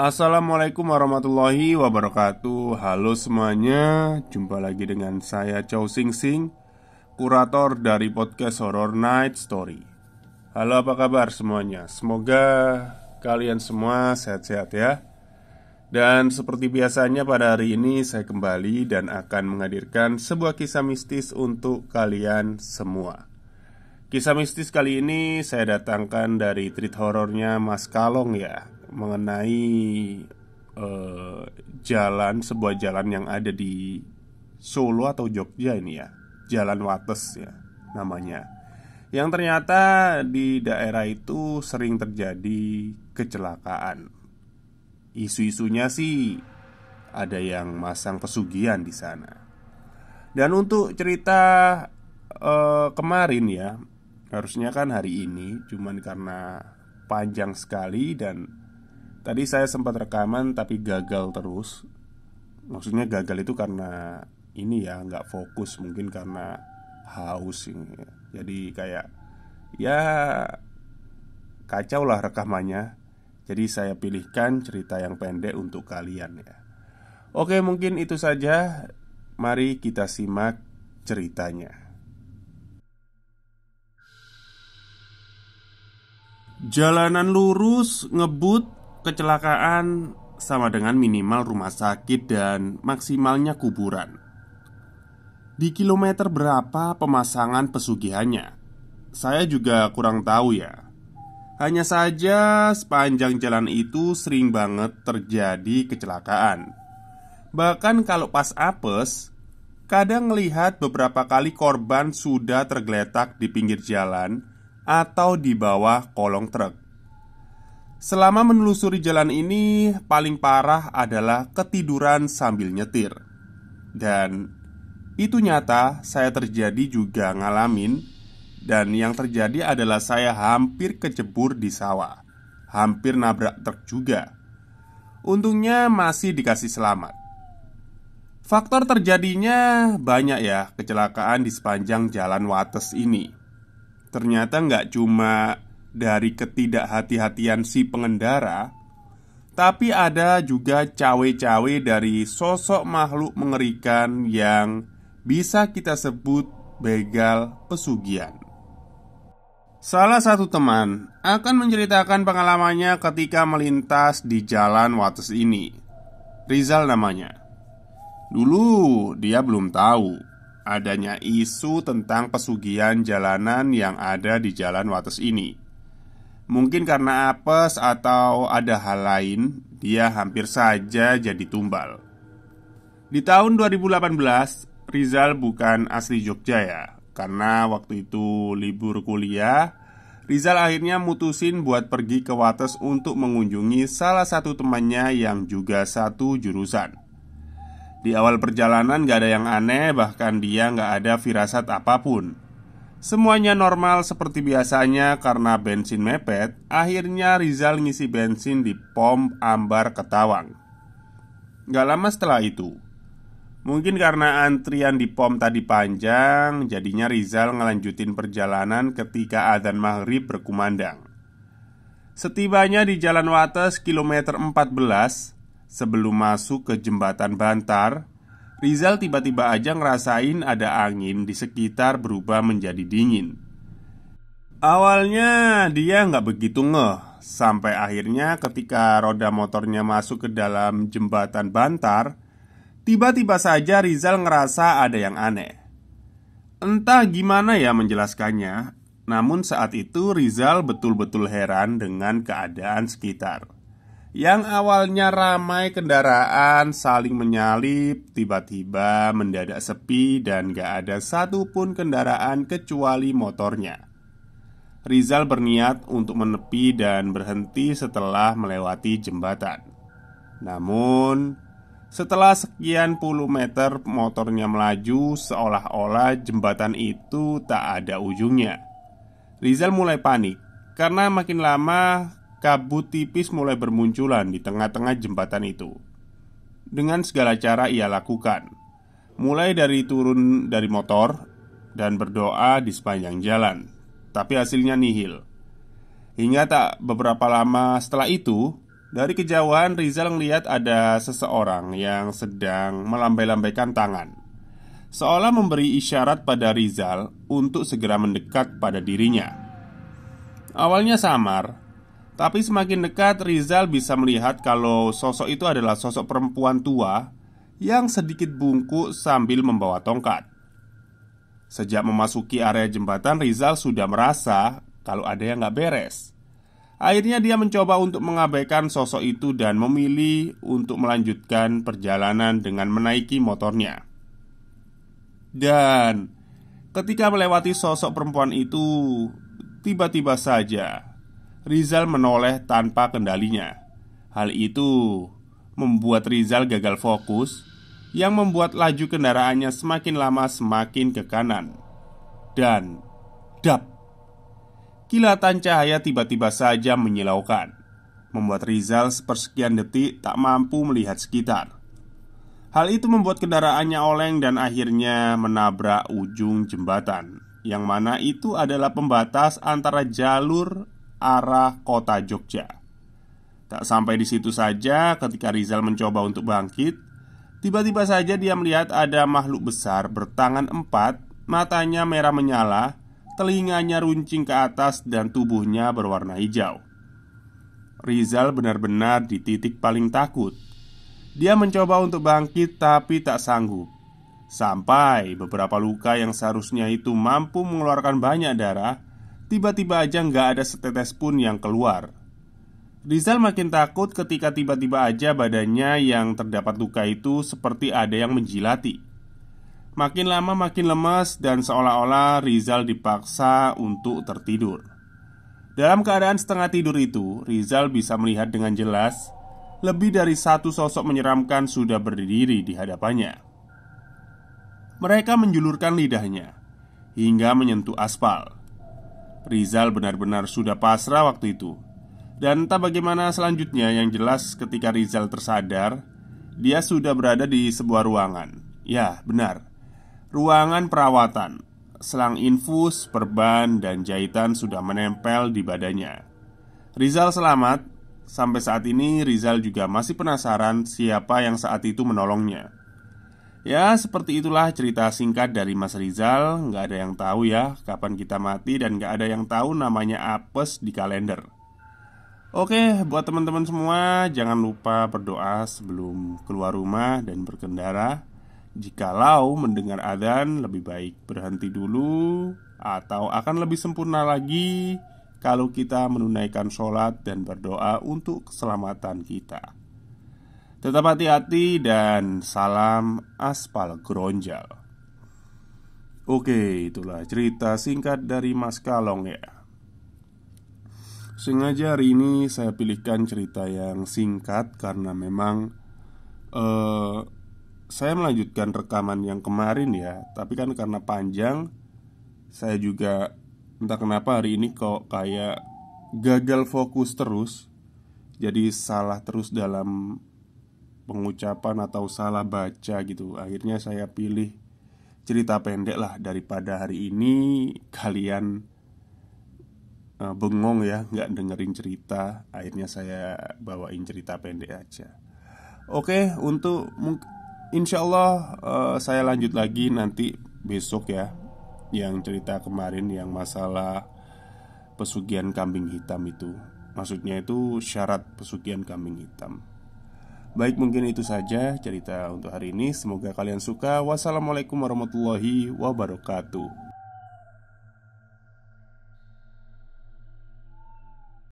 Assalamualaikum warahmatullahi wabarakatuh. Halo semuanya, jumpa lagi dengan saya Chow Sing Sing, kurator dari podcast Horror Night Story. Halo, apa kabar semuanya? Semoga kalian semua sehat-sehat ya. Dan seperti biasanya pada hari ini saya kembali dan akan menghadirkan sebuah kisah mistis untuk kalian semua. Kisah mistis kali ini saya datangkan dari treat horornya Mas Kalong ya, mengenai sebuah jalan yang ada di Solo atau Jogja ini ya, Jalan Wates ya namanya. Yang ternyata di daerah itu sering terjadi kecelakaan. Isu-isunya sih ada yang masang pesugihan di sana. Dan untuk cerita kemarin ya, harusnya kan hari ini, cuman karena panjang sekali dan tadi saya sempat rekaman tapi gagal terus. Maksudnya gagal itu karena ini ya, nggak fokus, mungkin karena haus ini ya. Jadi kayak ya kacau lah rekamannya. Jadi saya pilihkan cerita yang pendek untuk kalian ya. Oke, mungkin itu saja. Mari kita simak ceritanya. Jalanan lurus, ngebut, kecelakaan sama dengan minimal rumah sakit dan maksimalnya kuburan. Di kilometer berapa pemasangan pesugihannya? Saya juga kurang tahu ya. Hanya saja sepanjang jalan itu sering banget terjadi kecelakaan. Bahkan kalau pas apes, kadang ngelihat beberapa kali korban sudah tergeletak di pinggir jalan atau di bawah kolong truk. Selama menelusuri jalan ini, paling parah adalah ketiduran sambil nyetir. Dan itu nyata, saya terjadi juga ngalamin. Dan yang terjadi adalah saya hampir kecebur di sawah, hampir nabrak truk juga. Untungnya masih dikasih selamat. Faktor terjadinya banyak ya kecelakaan di sepanjang jalan Wates ini. Ternyata nggak cuma dari ketidakhati-hatian si pengendara, tapi ada juga cawe-cawe dari sosok makhluk mengerikan yang bisa kita sebut begal pesugihan. Salah satu teman akan menceritakan pengalamannya ketika melintas di jalan Wates ini. Rizal namanya. Dulu dia belum tahu adanya isu tentang pesugihan jalanan yang ada di Jalan Wates ini. Mungkin karena apes atau ada hal lain, dia hampir saja jadi tumbal. Di tahun 2018, Rizal bukan asli Jogja ya. Karena waktu itu libur kuliah, Rizal akhirnya mutusin buat pergi ke Wates untuk mengunjungi salah satu temannya yang juga satu jurusan. Di awal perjalanan gak ada yang aneh, bahkan dia gak ada firasat apapun. Semuanya normal seperti biasanya karena bensin mepet. Akhirnya Rizal ngisi bensin di pom Ambar Ketawang. Gak lama setelah itu, mungkin karena antrian di pom tadi panjang, jadinya Rizal ngelanjutin perjalanan ketika adzan maghrib berkumandang. Setibanya di Jalan Wates kilometer 14, sebelum masuk ke jembatan Bantar, Rizal tiba-tiba aja ngerasain ada angin di sekitar berubah menjadi dingin. Awalnya dia nggak begitu ngeh, sampai akhirnya ketika roda motornya masuk ke dalam jembatan Bantar, tiba-tiba saja Rizal ngerasa ada yang aneh. Entah gimana ya menjelaskannya, namun saat itu Rizal betul-betul heran dengan keadaan sekitar. Yang awalnya ramai kendaraan saling menyalip, tiba-tiba mendadak sepi dan gak ada satupun kendaraan kecuali motornya. Rizal berniat untuk menepi dan berhenti setelah melewati jembatan. Namun, setelah sekian puluh meter motornya melaju seolah-olah jembatan itu tak ada ujungnya. Rizal mulai panik karena makin lama kabut tipis mulai bermunculan di tengah-tengah jembatan itu. Dengan segala cara ia lakukan, mulai dari turun dari motor dan berdoa di sepanjang jalan, tapi hasilnya nihil. Hingga tak beberapa lama setelah itu, Dari kejauhan Rizal melihat ada seseorang yang sedang melambai-lambaikan tangan, seolah memberi isyarat pada Rizal untuk segera mendekat pada dirinya. Awalnya samar, tapi semakin dekat Rizal bisa melihat kalau sosok itu adalah sosok perempuan tua yang sedikit bungkuk sambil membawa tongkat. Sejak memasuki area jembatan, Rizal sudah merasa kalau ada yang gak beres. Akhirnya dia mencoba untuk mengabaikan sosok itu dan memilih untuk melanjutkan perjalanan dengan menaiki motornya. Dan ketika melewati sosok perempuan itu, tiba-tiba saja Rizal menoleh tanpa kendalinya. Hal itu membuat Rizal gagal fokus, yang membuat laju kendaraannya semakin lama semakin ke kanan. Dan dap, kilatan cahaya tiba-tiba saja menyilaukan, membuat Rizal sepersekian detik tak mampu melihat sekitar. Hal itu membuat kendaraannya oleng dan akhirnya menabrak ujung jembatan, yang mana itu adalah pembatas antara jalur arah kota Jogja. Tak sampai di situ saja, ketika Rizal mencoba untuk bangkit, tiba-tiba saja dia melihat ada makhluk besar bertangan empat, matanya merah menyala, telinganya runcing ke atas dan tubuhnya berwarna hijau. Rizal benar-benar di titik paling takut. Dia mencoba untuk bangkit tapi tak sanggup. Sampai beberapa luka yang seharusnya itu mampu mengeluarkan banyak darah, tiba-tiba aja nggak ada setetes pun yang keluar. Rizal makin takut ketika tiba-tiba aja badannya yang terdapat luka itu seperti ada yang menjilati. Makin lama makin lemas dan seolah-olah Rizal dipaksa untuk tertidur. Dalam keadaan setengah tidur itu, Rizal bisa melihat dengan jelas lebih dari satu sosok menyeramkan sudah berdiri di hadapannya. Mereka menjulurkan lidahnya hingga menyentuh aspal. Rizal benar-benar sudah pasrah waktu itu. Dan entah bagaimana selanjutnya, yang jelas ketika Rizal tersadar, dia sudah berada di sebuah ruangan. Ya, benar, ruangan perawatan. Selang infus, perban, dan jahitan sudah menempel di badannya. Rizal selamat. Sampai saat ini Rizal juga masih penasaran siapa yang saat itu menolongnya. Ya, seperti itulah cerita singkat dari Mas Rizal. Nggak ada yang tahu ya kapan kita mati, dan nggak ada yang tahu namanya apes di kalender. Oke, buat teman-teman semua, jangan lupa berdoa sebelum keluar rumah dan berkendara. Jikalau mendengar adzan, lebih baik berhenti dulu, atau akan lebih sempurna lagi kalau kita menunaikan sholat dan berdoa untuk keselamatan kita. Tetap hati-hati dan salam aspal geronjal. Oke, itulah cerita singkat dari Mas Kalong ya. Sengaja hari ini saya pilihkan cerita yang singkat karena memang saya melanjutkan rekaman yang kemarin ya. Tapi kan karena panjang, saya juga entah kenapa hari ini kok kayak gagal fokus terus. Jadi salah terus dalam pengucapan atau salah baca gitu. Akhirnya saya pilih cerita pendek lah, daripada hari ini kalian bengong ya, nggak dengerin cerita. Akhirnya saya bawain cerita pendek aja. Oke, untuk insya Allah saya lanjut lagi nanti besok ya, yang cerita kemarin yang masalah pesugihan kambing hitam itu. Maksudnya itu syarat pesugihan kambing hitam. Baik, mungkin itu saja cerita untuk hari ini. Semoga kalian suka. Wassalamualaikum warahmatullahi wabarakatuh.